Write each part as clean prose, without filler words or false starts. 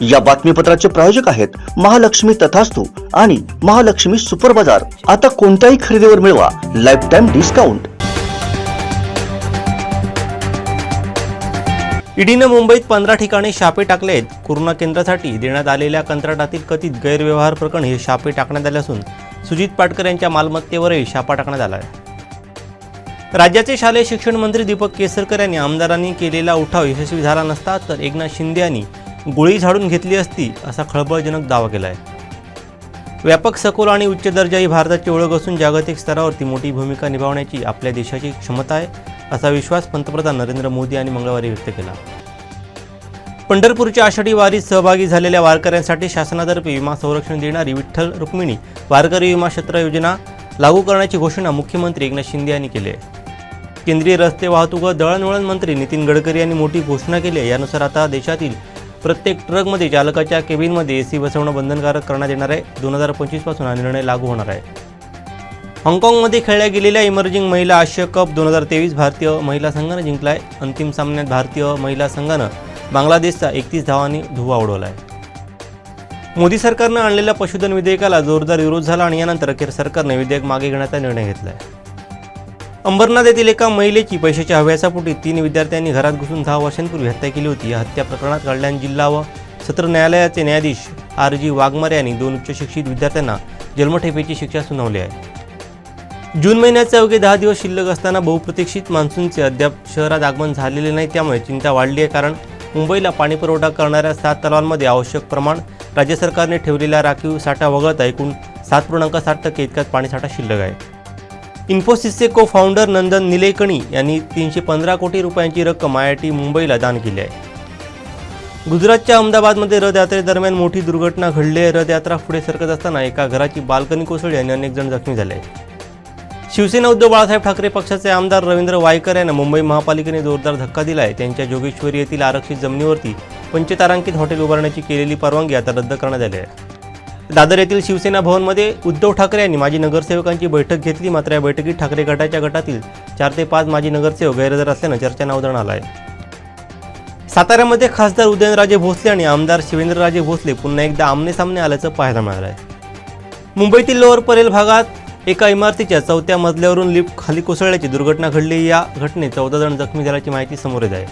या बातमीपत्राचे प्रायोजक आहेत महालक्ष्मी तथास्तु आणि महालक्ष्मी सुपर बाजार। आता कोणत्याही खरेदीवर मिळवा लाईफ टाइम डिस्काउंट। ईडीने मुंबईत 15 ठिकाणी छापे टाकले आहेत। कोरोना केंद्रासाठी देण्यात आलेल्या कंत्राटातील कथित गैरव्यवहार प्रकरणी हे छापे टाकण्यात आले असून सुजित पाटकर यांच्या मालमत्तेवरही छापा टाकण्यात आला आहे। राज्याचे शालेय शिक्षण मंत्री दीपक केसरकर यांनी आमदारांनी केलेला उठाव यशस्वी झाला नसता तर एकनाथ शिंदे यांनी गोळी झाडून घेतली असती असा खळबळजनक दावा केला आहे। व्यापक सखोल आणि उच्च दर्जा ही भारताची ओळख असून जागतिक स्तरावरती मोठी भूमिका निभावण्याची आपल्या देशाची क्षमता आहे असा विश्वास पंतप्रधान नरेंद्र मोदी यांनी मंगळवारी व्यक्त केला। पंढरपूरच्या आषाढी वारीत सहभागी झालेल्या वारकऱ्यांसाठी शासनातर्फे विमा संरक्षण देणारी विठ्ठल रुक्मिणी वारकरी विमा क्षेत्र योजना लागू करण्याची घोषणा मुख्यमंत्री एकनाथ शिंदे यांनी केली आहे। केंद्रीय रस्ते वाहतूक व दळणवळण मंत्री नितीन गडकरी यांनी मोठी घोषणा केली आहे। यानुसार आता देशातील प्रत्येक ट्रकमध्ये चालकाच्या केबिनमध्ये एसी बसवणं बंधनकारक करण्यात येणार आहे। 2025 पासून हा निर्णय लागू होणार आहे। हाँगकाँगमध्ये खेळल्या गेलेल्या इमर्जिंग महिला आशिया कप 2023 भारतीय महिला संघाने जिंकलाय। अंतिम सामन्यात भारतीय महिला संघानं बांगलादेशचा 31 धावांनी धुव्वा उडवलाय। मोदी सरकारनं आणलेल्या पशुधन विधेयकाला जोरदार विरोध झाला आणि यानंतर अखेर सरकारने विधेयक मागे घेण्याचा निर्णय घेतलाय। अंबरनाथ येथील एका महिलेची पैशाच्या हव्यासापोटी 3 विद्यार्थ्यांनी घरात घुसून 10 वर्षांपूर्वी हत्या केली होती। या हत्या प्रकरणात कल्याण जिल्हा व सत्र न्यायालयाचे न्यायाधीश RG वाघमारे यांनी 2 उच्च शिक्षित विद्यार्थ्यांना जन्मठेपेची शिक्षा सुनावली आहे। जून महिन्याचे अवघे 10 दिवस शिल्लक असताना बहुप्रतीक्षित मान्सूनचे अद्याप शहरात आगमन झालेले नाही, त्यामुळे चिंता वाढली आहे। कारण मुंबईला पाणीपुरवठा करणाऱ्या 7 तलावांमध्ये आवश्यक प्रमाण राज्य सरकारने ठेवलेला राखीव साठा वगळता एकूण 7.7% इतकाच पाणीसाठा शिल्लक आहे। इन्फोसिसचे को फाउंडर नंदन निलेकणी यांनी 315 कोटी रुपयांची रक्कम IIT मुंबईला दान केली आहे। गुजरातच्या अहमदाबादमध्ये रथयात्रेदरम्यान मोठी दुर्घटना घडली आहे। रथयात्रा पुढे सरकत असताना एका घराची बाल्कनी कोसळली आणि अनेक जण जखमी झाले। शिवसेना उद्धव बाळासाहेब ठाकरे पक्षाचे आमदार रवींद्र वायकर यांना मुंबई महापालिकेने जोरदार धक्का दिला आहे। त्यांच्या जोगेश्वरी येथील आरक्षित जमिनीवरती पंचतारांकित हॉटेल उभारण्याची केलेली परवानगी आता रद्द करण्यात आली आहे। दादर येथील शिवसेना भवनमध्ये उद्धव ठाकरे यांनी माजी नगरसेवकांची बैठक घेतली, मात्र या बैठकीत ठाकरे गटातील 4 ते 5 माजी नगरसेवक गैरहजर असल्यानं चर्चांना उधाण आलं आहे। साताऱ्यामध्ये खासदार उदयनराजे भोसले आणि आमदार शिवेंद्रराजे भोसले पुन्हा एकदा आमनेसामने आल्याचं पाहायला मिळालं आहे। मुंबईतील लोअर परेल भागात एका इमारतीच्या 4थ्या मजल्यावरून लिफ्ट खाली कोसळल्याची दुर्घटना घडली। या घटनेत 14 जण जखमी झाल्याची माहिती समोर येत आहे।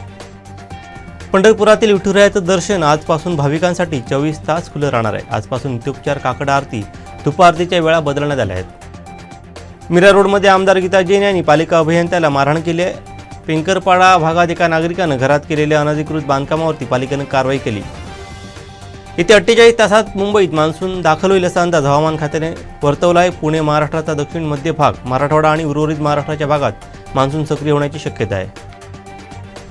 पंढरपुरातील विठुरायाचं दर्शन आजपासून भाविकांसाठी 24 तास खुलं राहणार आहे। आजपासून नित्योपचार काकड आरती धूप आरतीच्या वेळा बदलण्यात आल्या आहेत। मीरा रोडमध्ये आमदार गीता जैन यांनी पालिका अभियंत्याला मारहाण केली आहे। पेंकरपाडा भागात एका नागरिकानं घरात केलेल्या अनधिकृत बांधकामावरती पालिकेनं कारवाई केली। येत्या 48 तासात मुंबईत मान्सून दाखल होईल असा अंदाज हवामान खात्याने वर्तवला आहे। पुणे महाराष्ट्राचा दक्षिण मध्य भाग, मराठवाडा आणि उर्वरित महाराष्ट्राच्या भागात मान्सून सक्रिय होण्याची शक्यता आहे।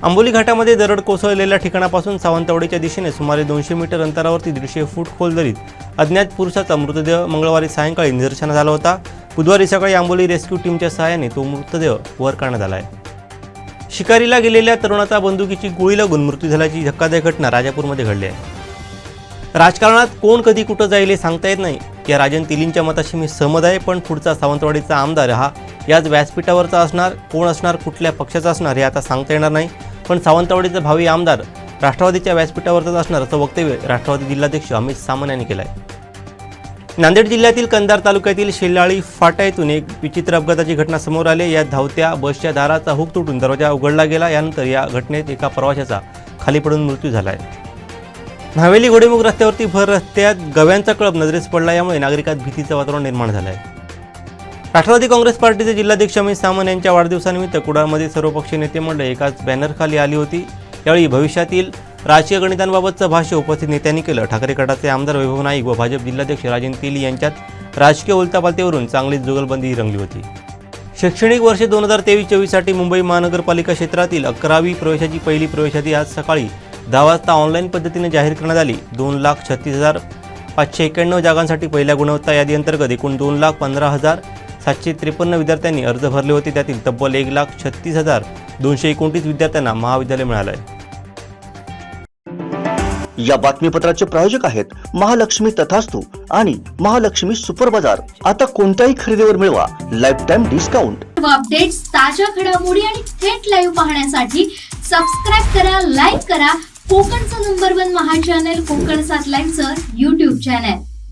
आंबोली घाटामध्ये दरड कोसळलेल्या ठिकाणापासून सावंतवाडीच्या दिशेने सुमारे 200 मीटर अंतरावरती 150 फूट खोल दरीत अज्ञात पुरुषाचा मृतदेह मंगळवारी सायंकाळी निदर्शनास आला होता। बुधवारी सकाळी आंबोली रेस्क्यू टीमच्या सहाय्याने तो मृतदेह वर काढण्यात आला आहे। शिकारीला गेलेल्या तरुणाचा बंदुकीची गोळी लागून मृत्यू झाल्याची धक्कादायक घटना राजापूरमध्ये घडली आहे। राजकारणात कोण कधी कुठं जाईल हे सांगता येत नाही। या राजन तिलींच्या मताशी मी सहमत आहे, पण पुढचा सावंतवाडीचा आमदार हा याच व्यासपीठावरचा असणार, कोण असणार, कुठल्या पक्षाचा असणार हे आता सांगता येणार नाही। पण सावंतवाडीचा भावी आमदार राष्ट्रवादीच्या व्यासपीठावरच असणार असं वक्तव्य राष्ट्रवादी जिल्हाध्यक्ष अमित सामंत यांनी केलं आहे। नांदेड जिल्ह्यातील कंधार तालुक्यातील शेलाळी फाटा येथून एक विचित्र अपघाताची घटना समोर आली। या धावत्या बसच्या दाराचा हुक तुटून दरवाजा उघडला गेला। यानंतर या घटनेत एका प्रवाशाचा खाली पडून मृत्यू झाला आहे। न्हावेली घोडेमुख रस्त्यावरती भर रस्त्यात गव्यांचा कळप नजरेस पडला, यामुळे नागरिकांत भीतीचं वातावरण निर्माण झालं आहे। राष्ट्रवादी काँग्रेस पार्टीचे जिल्हाध्यक्ष अमित सामंत यांच्या वाढदिवसानिमित्त कुडाळमध्ये सर्वपक्षीय नेते मंडळी एकाच बॅनरखाली आली होती। यावेळी भविष्यातील राजकीय गणितांबाबतचं भाष्य उपस्थित नेत्यांनी केलं। ठाकरे गटाचे आमदार वैभव नाईक व भाजप जिल्हाध्यक्ष राजन तेली यांच्यात राजकीय उलथापालथीवरून चांगलीच जुगलबंदी रंगली होती। शैक्षणिक वर्ष 2023-24 साठी मुंबई महानगरपालिका क्षेत्रातील 11वी प्रवेशाची पहिली प्रवेश यादी आज सकाळी 10 वाजता ऑनलाईन पद्धतीने जाहीर करण्यात आली। 2,36,591 जागांसाठी पहिल्या गुणवत्ता यादी अंतर्गत एकूण 2,15,753 विद्यार्थ्यांनी अर्ज भरले होते। त्यातील तब्बल 1,36,229 विद्यार्थ्यांना महाविद्यालय मिळालं आहे। या बातमीपत्राचे प्रायोजक आहेत महालक्ष्मी तथास्तु आणि महालक्ष्मी सुपर बाजार। आता कोणत्याही खरेदीवर मिळवा लाईफ टाइम डिस्काउंट। अपडेट्स, ताज्या घडामोडी आणि थेट लाईव्ह पाहण्यासाठी सबस्क्राइब करा, लाईक करा कोकणचं नंबर 1 महा चॅनल कोकण सात लाईनचं YouTube चॅनल.